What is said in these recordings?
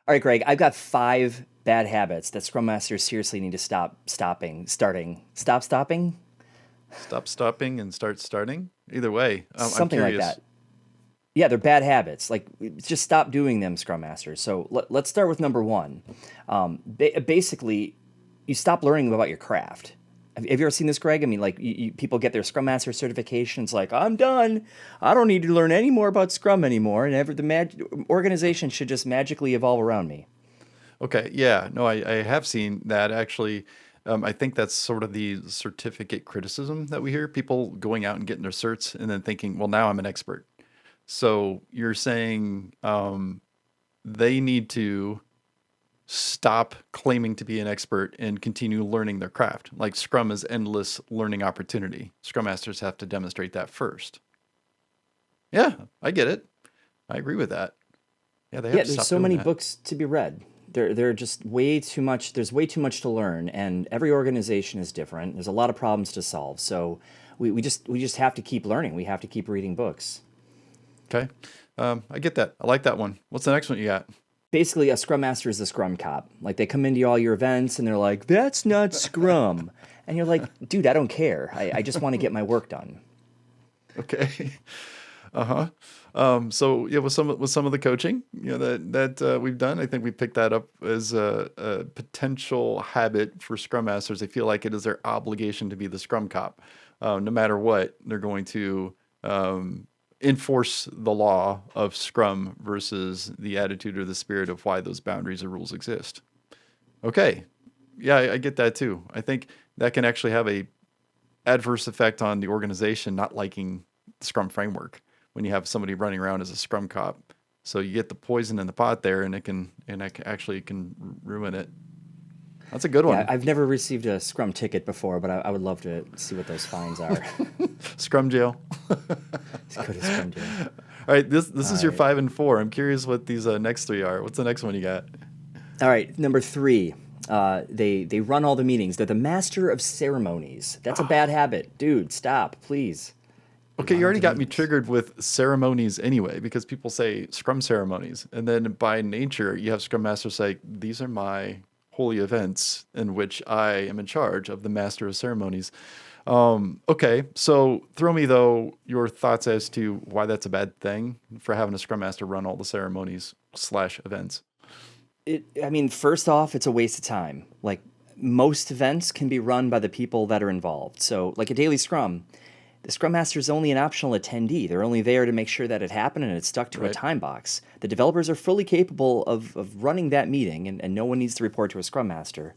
All right, Greg, I've got 5 bad habits that Scrum Masters seriously need to stop stopping, Stop stopping and start starting. Either way, I'm something like curious. that. Yeah, they're bad habits. Like, just stop doing them, Scrum Masters. So let's start with number one. Basically, you stop learning about your craft. Have you ever seen this, Greg? I mean, like, people get their Scrum Master certifications, like, I'm done. I don't need to learn any more about Scrum anymore, and organization should just magically evolve around me. Okay, yeah, no, I have seen that actually. I think that's sort of the certificate criticism that we hear people going out and getting their certs and then thinking, well, now I'm an expert. So you're saying they need to stop claiming to be an expert and continue learning their craft. Like Scrum is endless learning opportunity. Scrum Masters have to demonstrate that first. Yeah, I get it. I agree with that. Yeah, they have Yeah, to there's stop so doing many that. books to be read. There are just way too much. There's way too much to learn, and every organization is different. There's a lot of problems to solve. So we just have to keep learning. We have to keep reading books. Okay. I get that. I like that one. What's the next one you got? Basically, a Scrum Master is the Scrum cop. Like, they come into all your events and they're like, "That's not Scrum," and you're like, "Dude, I don't care. I just want to get my work done." Okay. Uh-huh. So yeah, with some of the coaching, that we've done, I think we picked that up as a potential habit for Scrum Masters. They feel like it is their obligation to be the Scrum cop. No matter what, they're going to enforce the law of Scrum versus the attitude or the spirit of why those boundaries or rules exist. Okay. Yeah, I get that too. I think that can actually have a adverse effect on the organization not liking the Scrum framework when you have somebody running around as a Scrum cop. So you get the poison in the pot there, and actually can ruin it. That's a good Yeah, one. I've never received a Scrum ticket before, but I would love to see what those fines are. Scrum jail. Go to Scrum jail. All right, this All is your right. 5 and 4. I'm curious what these next three are. What's the next one you got? All right, number three. They run all the meetings. They're the master of ceremonies. That's a bad habit, dude. Stop, please. They Okay, run you all already the got me meetings. triggered with ceremonies anyway, because people say Scrum ceremonies, and then by nature, you have Scrum Masters say, these are my holy events in which I am in charge of the master of ceremonies. Okay, so throw me though your thoughts as to why that's a bad thing for having a Scrum Master run all the ceremonies slash events. I mean, first off, it's a waste of time. Like, most events can be run by the people that are involved. So, like a daily Scrum, the Scrum Master is only an optional attendee. They're only there to make sure that it happened and it's stuck to a Right. time box. The developers are fully capable of running that meeting, and no one needs to report to a Scrum Master.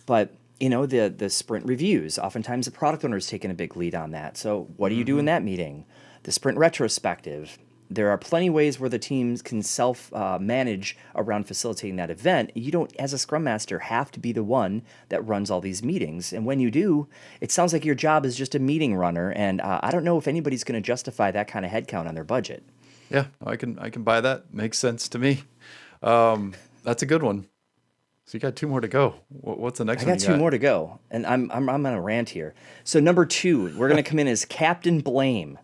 But the sprint reviews. Oftentimes, the product owner is taking a big lead on that. So, what do you do in Mm-hmm. that meeting? The sprint retrospective. There are plenty of ways where the teams can self manage around facilitating that event. You don't, as a Scrum Master, have to be the one that runs all these meetings. And when you do, it sounds like your job is just a meeting runner. And I don't know if anybody's going to justify that kind of headcount on their budget. Yeah, I can buy that. Makes sense to me. That's a good one. So you got two more to go. What's the I next one got you two got? more to go, and I'm on a rant here. So number two, we're gonna come in as Captain Blame.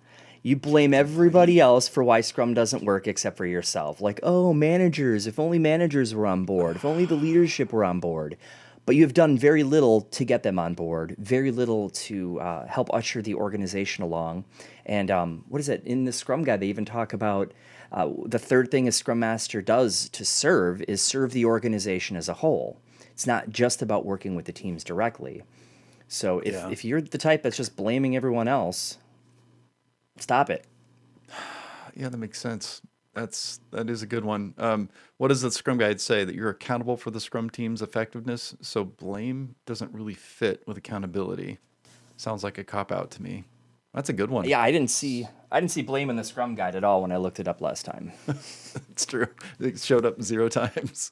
You blame Captain Blame. everybody else for why Scrum doesn't work except for yourself. Like, oh, managers, if only managers were on board, if only the leadership were on board. But you have done very little to get them on board, very little to help usher the organization along. And what is it? In the Scrum Guide, they even talk about the third thing a Scrum Master does to serve is serve the organization as a whole. It's not just about working with the teams directly. So if, Yeah. if you're the type that's just blaming everyone else, stop it. Yeah, that makes sense. That is a good one. What does the Scrum Guide say? That you're accountable for the Scrum team's effectiveness. So blame doesn't really fit with accountability. Sounds like a cop out to me. That's a good one. Yeah, I didn't see blame in the Scrum Guide at all when I looked it up last time. It's true. It showed up 0 times.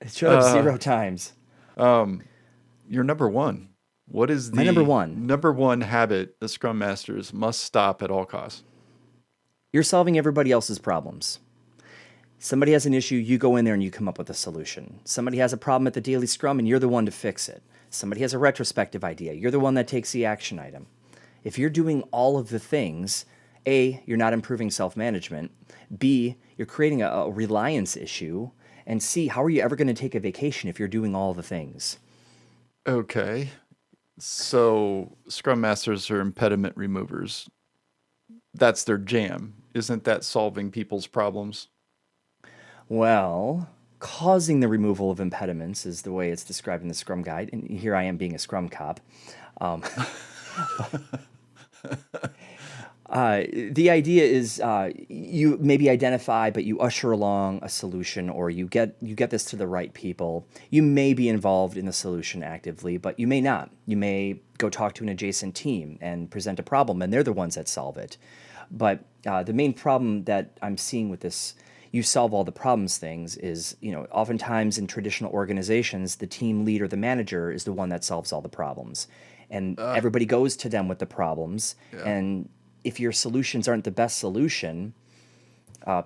It showed up Uh, 0 times. you're number one. What is My number the one, number one habit the Scrum Masters must stop at all costs? you're solving everybody else's problems. Somebody has an issue, you go in there and you come up with a solution. Somebody has a problem at the daily Scrum and you're the one to fix it. Somebody has a retrospective idea, you're the one that takes the action item. If you're doing all of the things, A, you're not improving self management. B, you're creating a reliance issue. and see how are you ever going to take a vacation if you're doing all the things. Okay. So Scrum Masters are impediment removers. That's their jam. Isn't that solving people's problems? Well, causing the removal of impediments is the way it's described in the Scrum Guide, and here I am being a Scrum cop. Um, the idea is you maybe identify, but you usher along a solution, or you get this to the right people. You may be involved in the solution actively, but you may not. You may go talk to an adjacent team and present a problem, and they're the ones that solve it. But the main problem that I'm seeing with this, you solve all the problems things, is oftentimes in traditional organizations, the team lead or the manager is the one that solves all the problems, and Uh, everybody goes to them with the problems, yeah. and if your solutions aren't the best solution,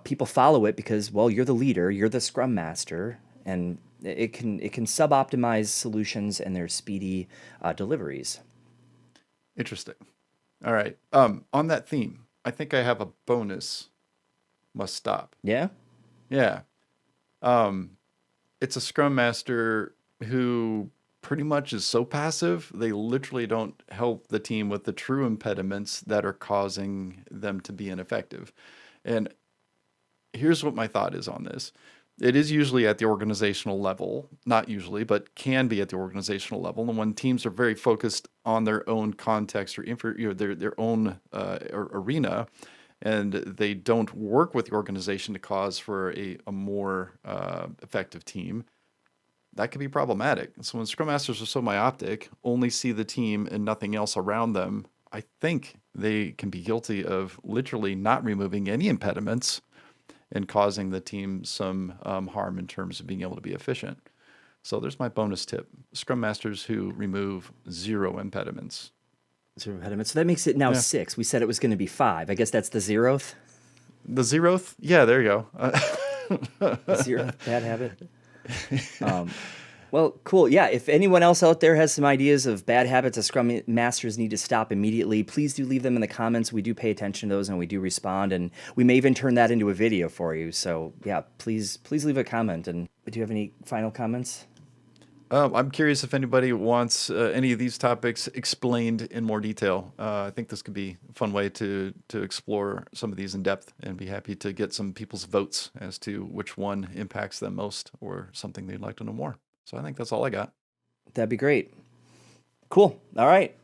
people follow it because, well, you're the leader, you're the Scrum Master, and it can sub-optimize solutions and their speedy deliveries. Interesting. All right. On that theme, I think I have a bonus must stop. Yeah. Yeah. Um, it's a Scrum Master who pretty much is so passive, they literally don't help the team with the true impediments that are causing them to be ineffective. And here's what my thought is on this. It is usually at the organizational level, not usually, but can be at the organizational level. And when teams are very focused on their own context or their own arena, and they don't work with the organization to cause for a more effective team, that can be problematic. So when Scrum Masters are so myopic, only see the team and nothing else around them, I think they can be guilty of literally not removing any impediments and causing the team some harm in terms of being able to be efficient. So there's my bonus tip. Scrum Masters who remove zero impediments. Zero impediments. So that makes it now Yeah. 6. We said it was going to be 5. I guess that's the zeroth. The zeroth? Yeah, there you go. The zeroth bad habit. Um, Well, cool. Yeah, if anyone else out there has some ideas of bad habits that Scrum Masters need to stop immediately, please do leave them in the comments. We do pay attention to those and we do respond, and we may even turn that into a video for you. So yeah, please leave a comment. And do you have any final comments? I'm curious if anybody wants any of these topics explained in more detail. I think this could be a fun way to explore some of these in depth, and be happy to get some people's votes as to which one impacts them most or something they'd like to know more. So I think that's all I got. That'd be great. Cool. All right.